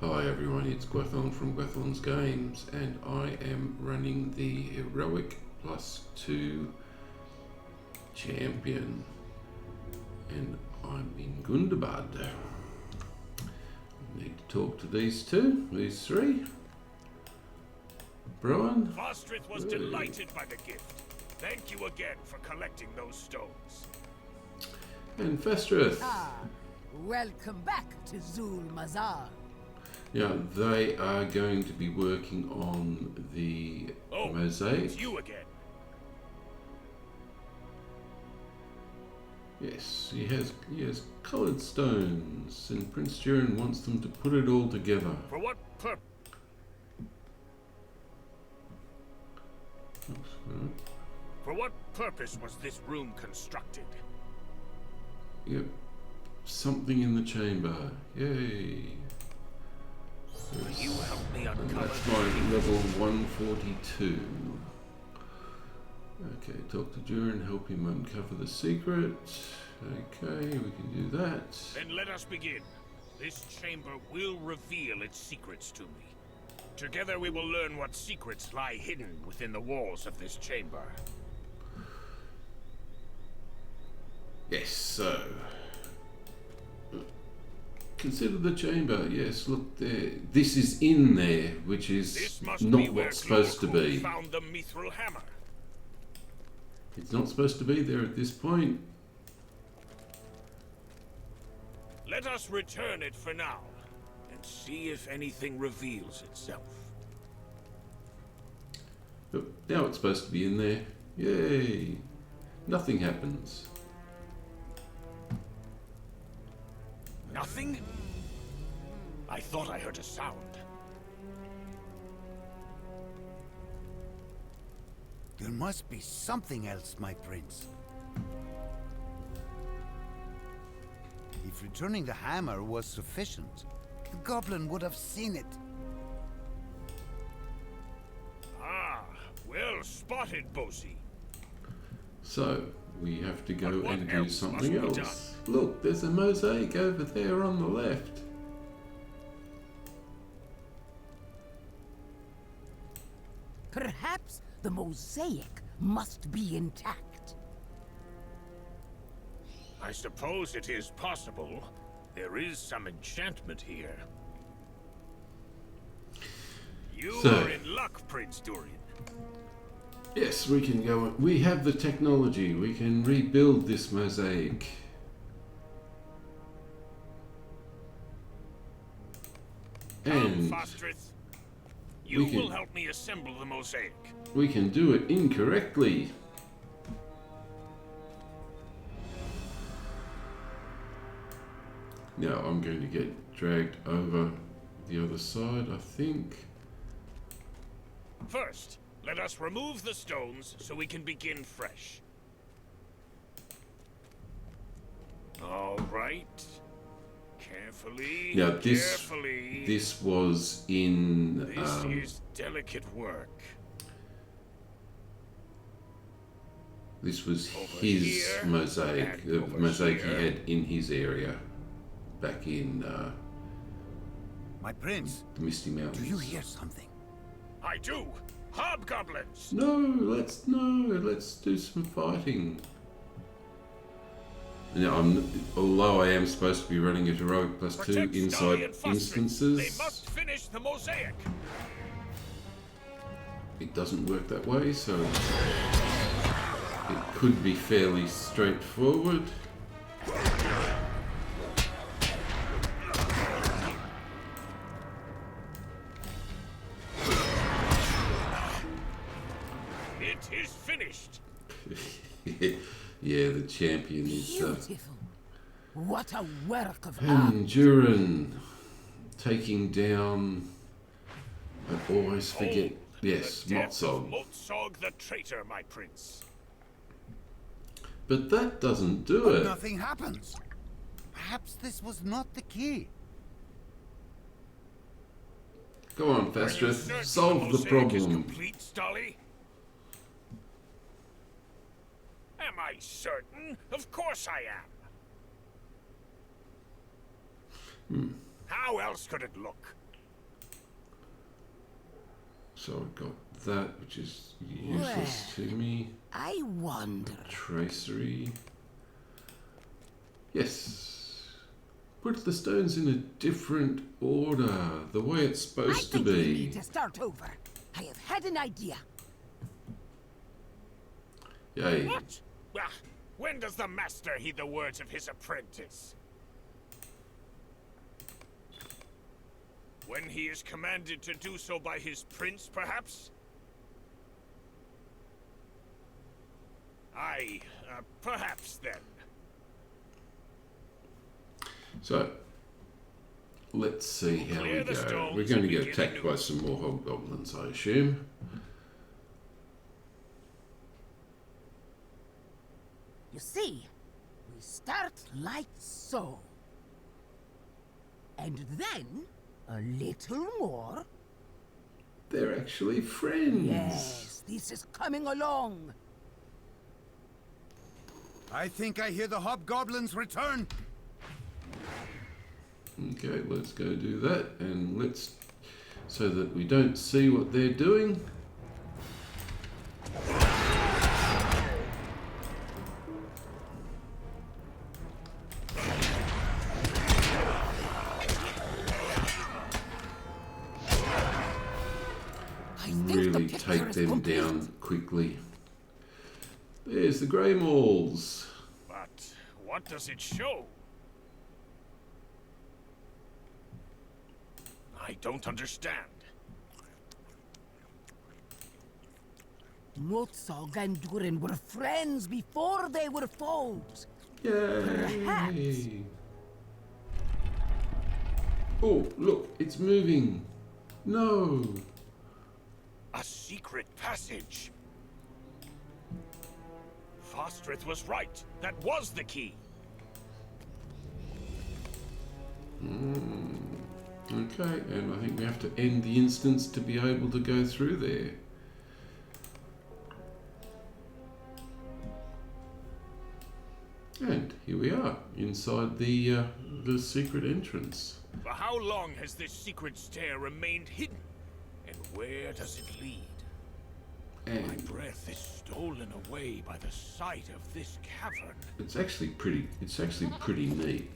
Hi everyone, it's Gwethon from Gwethon's Games, and I am running the Heroic +2 Champion, and I'm in Gundabad. I need to talk to these three. Brian? Fostrith was delighted by the gift. Thank you again for collecting those stones. And Festrith. Welcome back to Zul Mazar. Yeah, they are going to be working on the mosaic. It's you again. Yes, he has coloured stones, and Prince Durin wants them to put it all together. For what purpose? For what purpose was this room constructed? Yep, something in the chamber. Yay! Will you help me And uncover? that's my level 142. Okay, talk to Durin, help him uncover the secret. Okay, we can do that. Then let us begin. This chamber will reveal its secrets to me. Together we will learn what secrets lie hidden within the walls of this chamber. Yes, so consider the chamber. Yes, look there. This is in there, which is not what's supposed to be. Found the mithril hammer. It's not supposed to be there at this point. Let us return it for now, and see if anything reveals itself. But now it's supposed to be in there. Yay! Nothing happens. Nothing? I thought I heard a sound. There must be something else, my prince. If returning the hammer was sufficient, the goblin would have seen it. Ah, well spotted, Bosie. So we have to go But what and do else something must be else. Look, there's a mosaic over there on the left. Perhaps the mosaic must be intact. I suppose it is possible. There is some enchantment here. You are in luck, Prince Durin. Yes, we can go. We have the technology. We can rebuild this mosaic. And Fostrith, you will help me assemble the mosaic. we can do it incorrectly. Now I'm going to get dragged over the other side, I think. First, let us remove the stones so we can begin fresh. All right. Carefully. Now carefully. this was in. This is delicate work. This was Over his here mosaic, the and over mosaic here. he had in his area, back in My prince, the Misty Mountains. do you hear something? I do. Hobgoblins. No, let's do some fighting. Now, although I am supposed to be running a heroic +2 Protect inside Stolly and Fostrith. instances, They must finish the mosaic. it doesn't work that way, so it could be fairly straightforward. It is finished. Yeah, the champion is Beautiful. What a work of art. and Durin taking down. I always forget. Yes, The death of Mozog. Mozog the traitor, my prince. But that doesn't do But it. nothing happens. Perhaps this was not the key. Go on, Are you Festrith. certain Solve the mosaic is problem. complete, Stolly? Am I certain? Of course I am. How else could it look? So I've got that, which is useless to me. I wonder. Tracery. Yes. Put the stones in a different order, the way it's supposed to I think we be. need to start over. I have had an idea. Yay. What? Ah, when does the master heed the words of his apprentice? When he is commanded to do so by his prince, perhaps? Aye, perhaps then. So, let's see how we Clear the go. stones We're going to and get begin attacked anew. by some more hobgoblins, I assume. You see, we start like so. And then, a little more. They're actually friends. Yes, this is coming along. I think I hear the hobgoblins return. Okay, let's go do that, and let's, so that we don't see what they're doing. I think the Really picture take is them complete. down quickly. There's the Grey Mauls. But what does it show? I don't understand. Mozog and Durin were friends before they were foes. Perhaps. Yay! Oh, look, it's moving. No. A secret passage. Fostrith was right. That was the key. Okay, and I think we have to end the instance to be able to go through there. And here we are, inside the secret entrance. For how long has this secret stair remained hidden? And where does it lead? My And breath is stolen away by the sight of this cavern. it's actually pretty neat.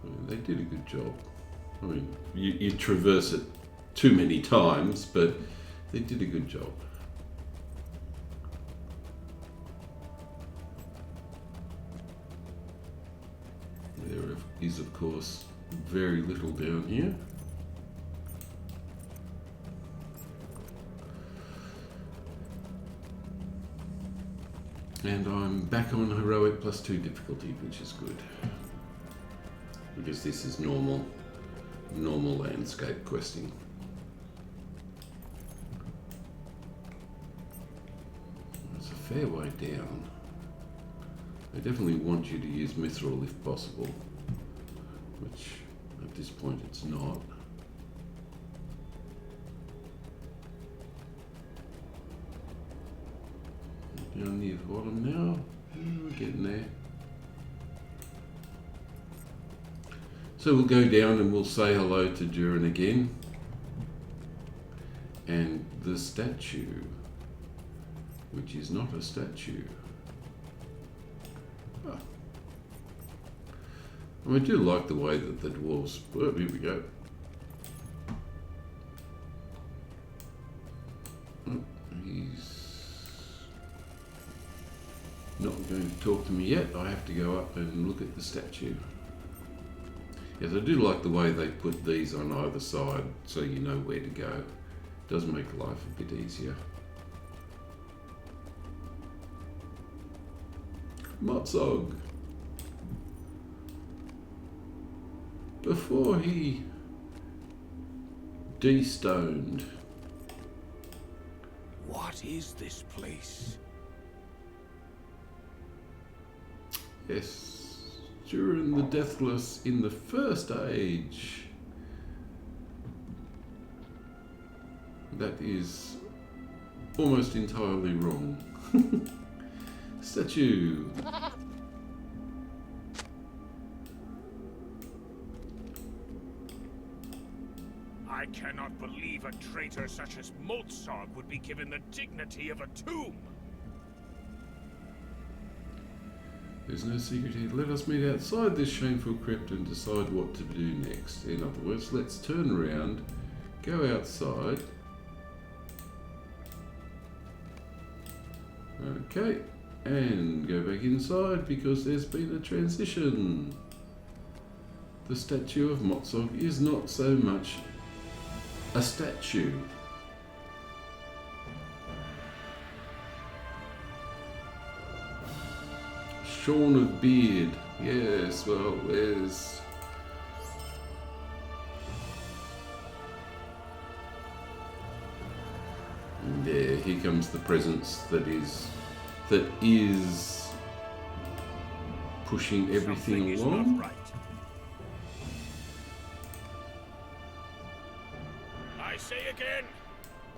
I mean, they did a good job. I mean, you traverse it too many times, but they did a good job. There is, of course, very little down here. And I'm back on heroic +2 difficulty, which is good. Because this is normal landscape questing. It's a fair way down. They definitely want you to use Mithril if possible, which at this point it's not. Down near the bottom now. We're getting there. So we'll go down and we'll say hello to Durin again. And the statue, which is not a statue. Oh. I do like the way that the dwarves... Oh, here we go. Oh, he's not going to talk to me yet. I have to go up and look at the statue. Yes, I do like the way they put these on either side so you know where to go. It does make life a bit easier. Mozog. Before he de-stoned. What is this place? Yes, during the Deathless in the First Age. That is almost entirely wrong. Statue. I cannot believe a traitor such as Mozog would be given the dignity of a tomb. There's no secret here. Let us meet outside this shameful crypt and decide what to do next. In other words, let's turn around, go outside. Okay, and go back inside because there's been a transition. The statue of Mozog is not so much a statue. Shorn of beard. Yes, well, there's... And there, here comes the presence that is pushing everything along. Right. I say again,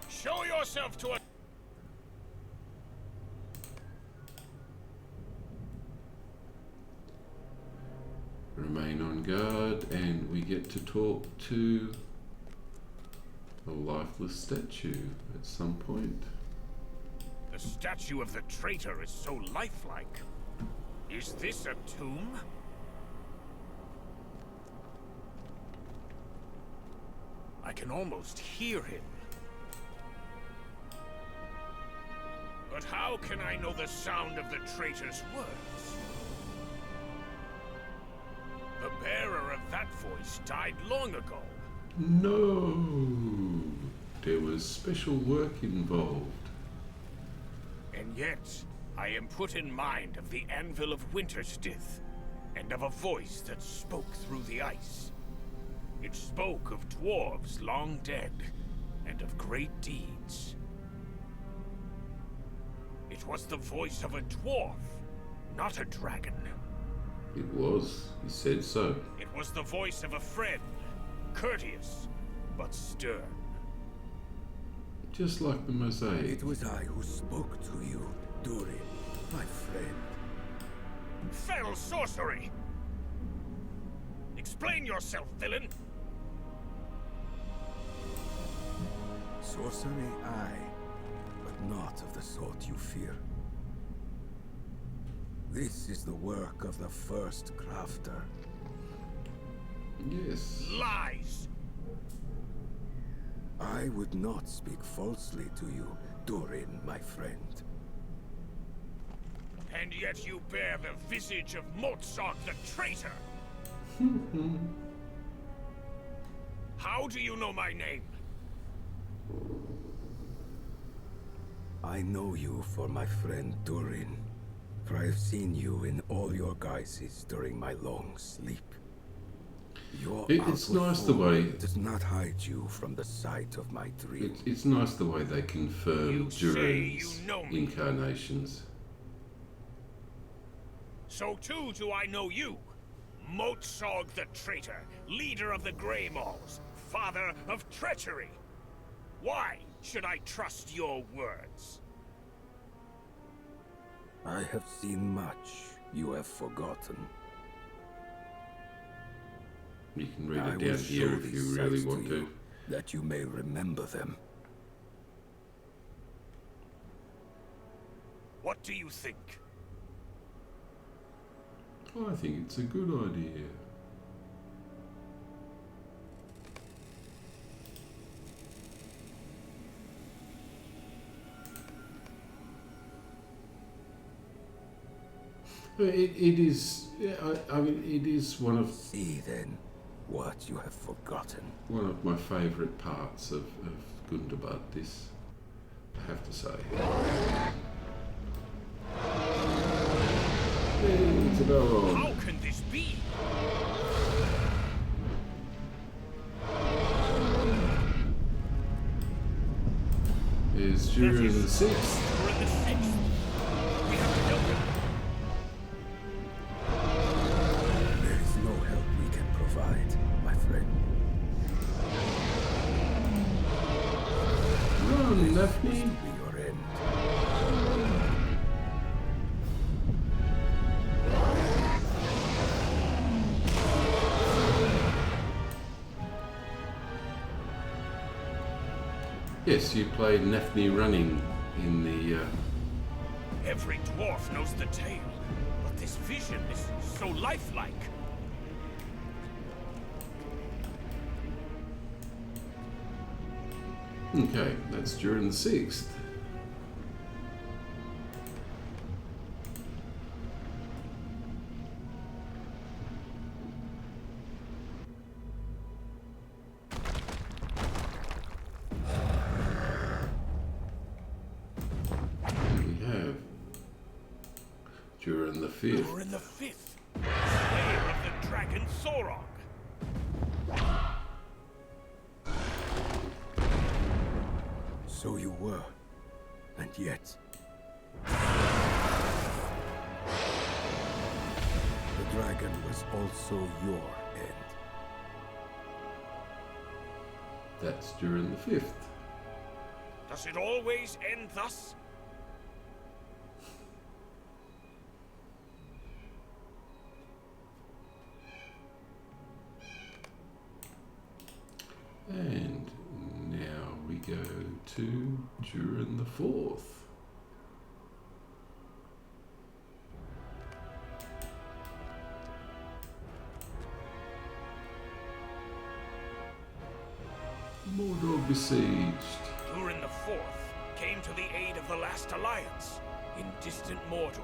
show yourself to us. Remain on guard, and we get to talk to a lifeless statue at some point. The statue of the traitor is so lifelike. Is this a tomb? I can almost hear him. But how can I know the sound of the traitor's words? The bearer of that voice died long ago. No, there was special work involved. And yet, I am put in mind of the anvil of Winterstith, and of a voice that spoke through the ice. It spoke of dwarves long dead, and of great deeds. It was the voice of a dwarf, not a dragon. It was, he said so. It was the voice of a friend, courteous, but stern. Just like the mosaic. It was I who spoke to you, Durin, my friend. Fell sorcery! Explain yourself, villain! Sorcery, aye, but not of the sort you fear. This is the work of the first crafter. Yes. Lies! I would not speak falsely to you, Durin, my friend. And yet you bear the visage of Mozog the traitor! How do you know my name? I know you for my friend Durin, for I've seen you in all your guises during my long sleep. Your It's outward nice the form way... does not hide you from the sight of my dream. It's nice the way they confirm You say Durin's you know me. incarnations. So too do I know you. Mozog the traitor, leader of the Grey Mauls, father of treachery. Why should I trust your words? I have seen much you have forgotten. You can read I it will down here show if these you really sights want to to. you, that you may remember them. What do you think? I think it's a good idea. It is. I mean, it is one of. See then, what you have forgotten. One of my favourite parts of Gundabad. This, I have to say. Hey, it's about on. How can this be? Is during the 6th. We're in the 6th. We have to help him. There is no help we can provide, my friend. Run, Daphne. This will be your end. Yes, you played Nafni Running in the... Every dwarf knows the tale, but this vision is so lifelike. Okay, that's during the 6th. During the 5th. During the 5th, Slayer of the Dragon Sorog. So you were, and yet... the dragon was also your end. That's during the 5th. Does it always end thus? And now we go to during the 4th. Mozog besieged. During the 4th, came to the aid of the last alliance in distant Mordor.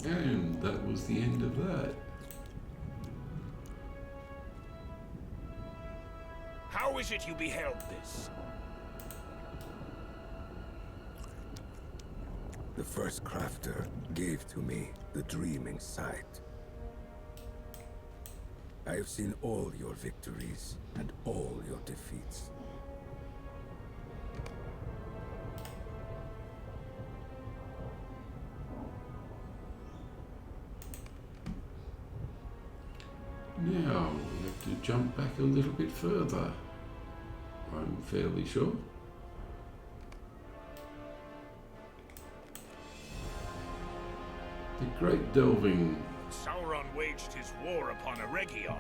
And that was the end of that. How is it you beheld this? The first crafter gave to me the dreaming sight. I have seen all your victories and all your defeats. Now we have to jump back a little bit further, I'm fairly sure. The Great Delving. Sauron waged his war upon Eregion.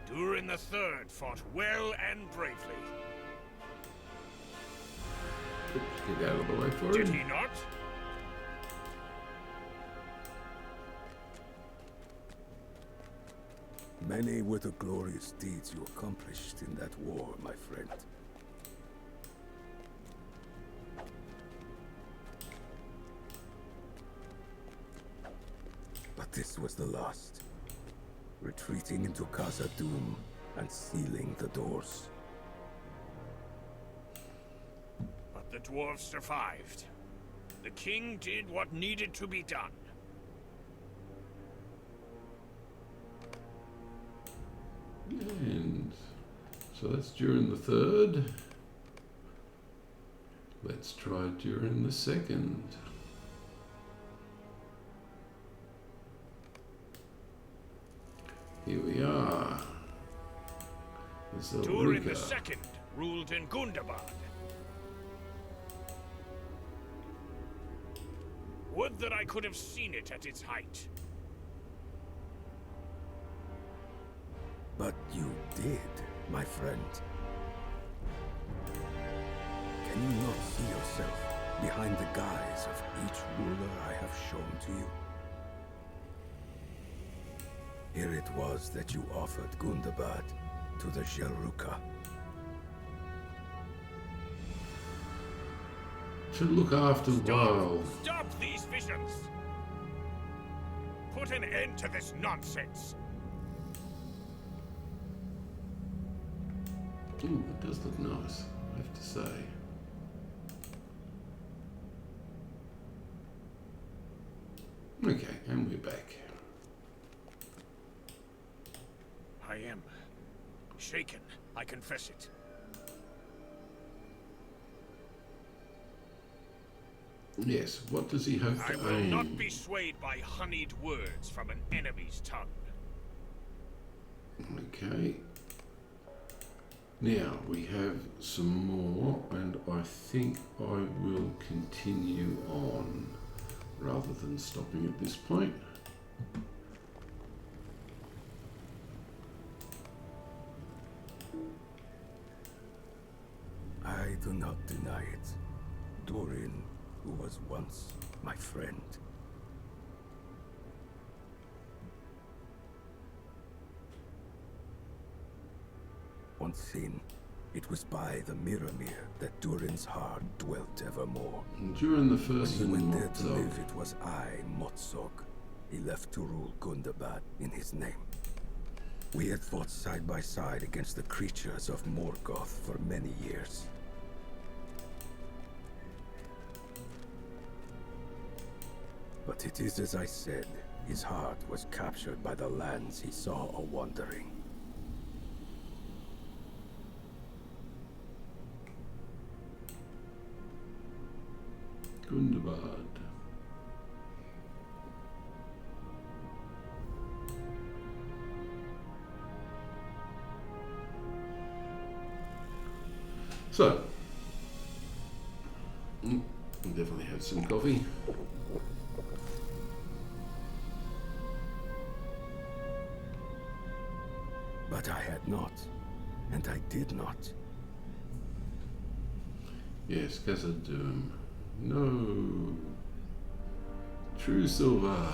Durin the Third fought well and bravely. Oops, get out of the way for him. Did he not? Many were the glorious deeds you accomplished in that war, my friend. But this was the last. Retreating into Khazad-dûm and sealing the doors. But the dwarves survived. The king did what needed to be done. And so that's during the 3rd. Let's try during the 2nd. Here we are. Durin the Second ruled in Gundabad. Would that I could have seen it at its height. But you did, my friend. Can you not see yourself behind the guise of each ruler I have shown to you? Here it was that you offered Gundabad to the Shelruka. To look after Wild. Stop these visions! Put an end to this nonsense! Ooh, it does look nice, I have to say. Okay, and we're back. I am shaken, I confess it. Yes, what does he hope I to will aim? not be swayed by honeyed words from an enemy's tongue. Okay. Now, we have some more, and I think I will continue on, rather than stopping at this point. do not deny it. Durin, who was once my friend. Once seen, it was by the Miramir that Durin's heart dwelt evermore. And during the When first he went there to Mozog, live, it was I, Mozog. He left to rule Gundabad in his name. We had fought side by side against the creatures of Morgoth for many years. But it is as I said, his heart was captured by the lands he saw a-wandering. Gundabad. So, definitely have some coffee. But I had not, and I did not. Yes, Khazad-dûm. No. True silver.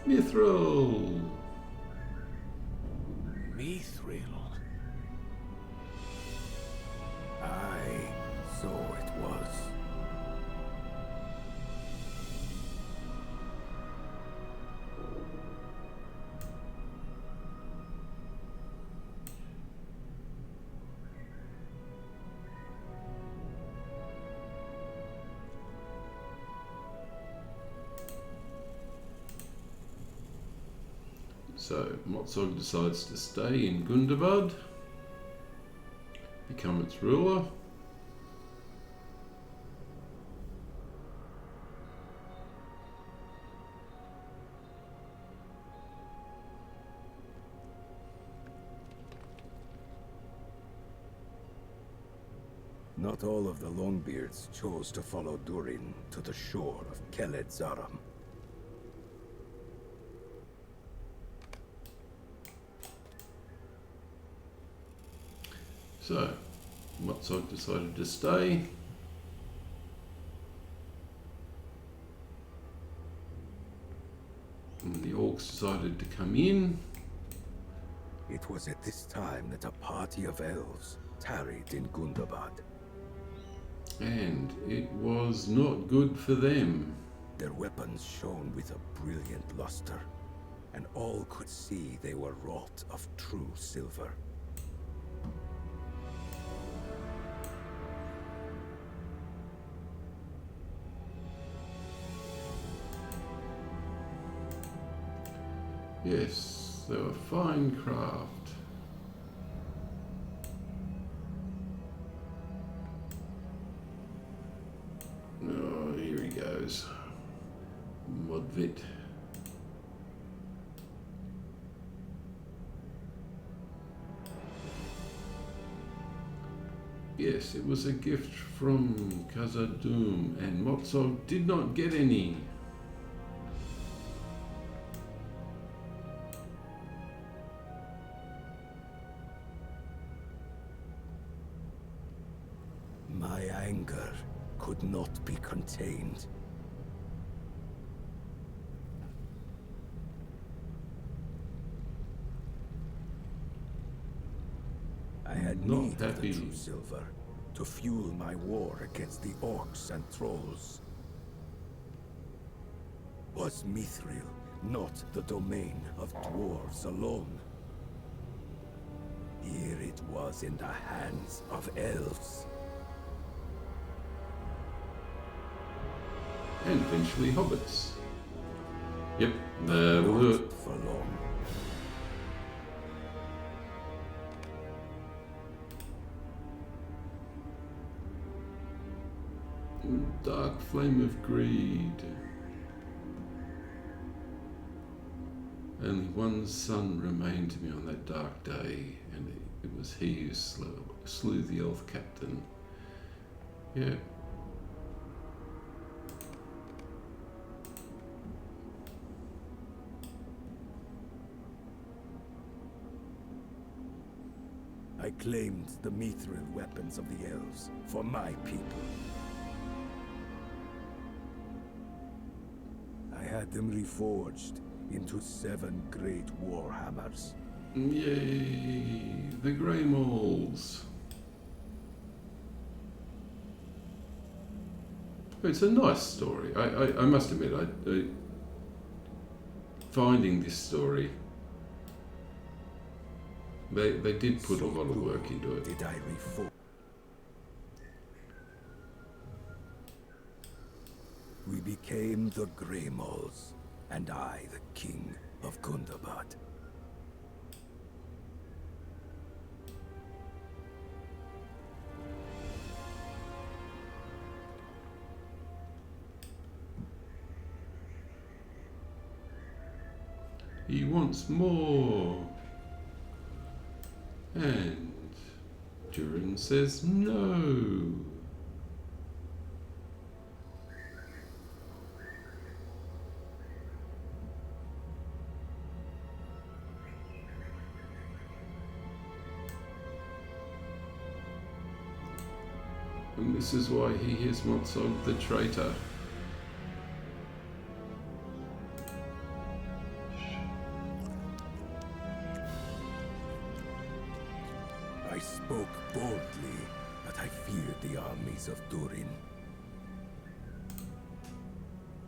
Mithril. Mithril. Aye, so it was. So, Mozog decides to stay in Gundabad, become its ruler. Not all of the Longbeards chose to follow Durin to the shore of Keled Zaram. So, Mozog decided to stay. And the orcs decided to come in. It was at this time that a party of elves tarried in Gundabad. And it was not good for them. Their weapons shone with a brilliant luster, and all could see they were wrought of true silver. Yes, they were fine craft. Oh, here he goes. Modvit. Yes, it was a gift from Khazad-dûm, and Mozog did not get any. My anger could not be contained. I had Not need of the happy. true silver to fuel my war against the orcs and trolls. Was Mithril not the domain of dwarves alone? Here it was in the hands of elves. And eventually hobbits. Yep, that'll do it. Not for long. Dark flame of greed. Only one sun remained to me on that dark day, and It was he who slew the elf captain. Yeah. I claimed the mithril weapons of the elves for my people. I had them reforged into 7 great warhammers. Yay! The Grey Mauls. It's a nice story. I must admit, finding this story, they did put a lot of work into it. Did I reforge? We became the Grey Mauls, and I the king of Gundabad. He wants more. And Durin says no. And this is why he is Mozog the traitor. I spoke boldly, but I feared the armies of Durin.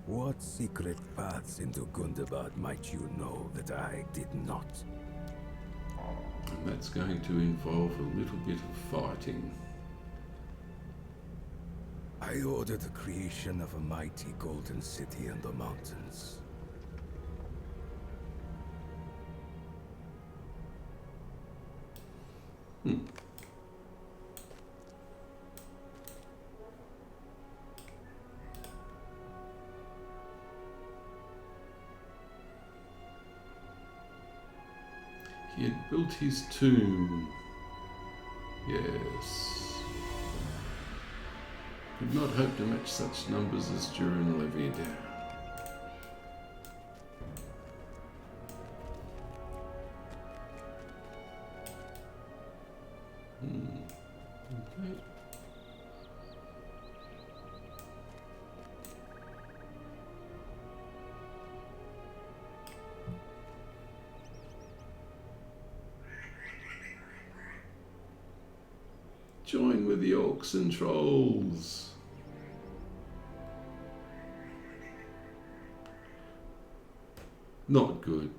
What secret paths into Gundabad might you know that I did not? And that's going to involve a little bit of fighting. I ordered the creation of a mighty golden city in the mountains. He had built his tomb. Yes. Could not hope to match such numbers as Durin levied. Okay. Join with the orcs and trolls. Not good.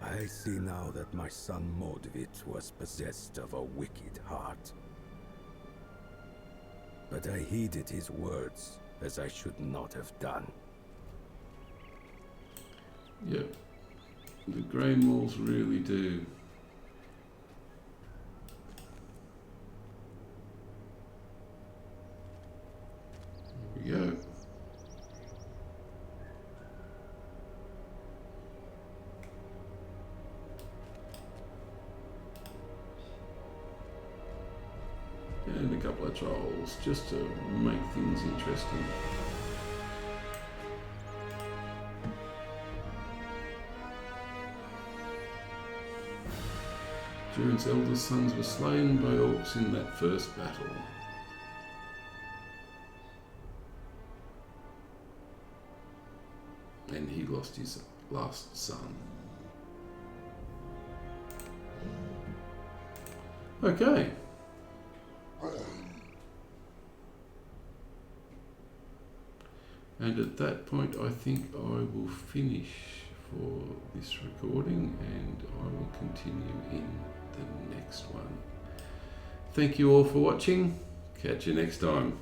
I see now that my son Modvit was possessed of a wicked heart. But I heeded his words, as I should not have done. Yep. The Grey Mauls really do. Here we go. And a couple of trolls, just to make things interesting. Durin's eldest sons were slain by orcs in that first battle. And he lost his last son. Okay. And at that point, I think I will finish for this recording and I will continue in the next one. Thank you all for watching. Catch you next time.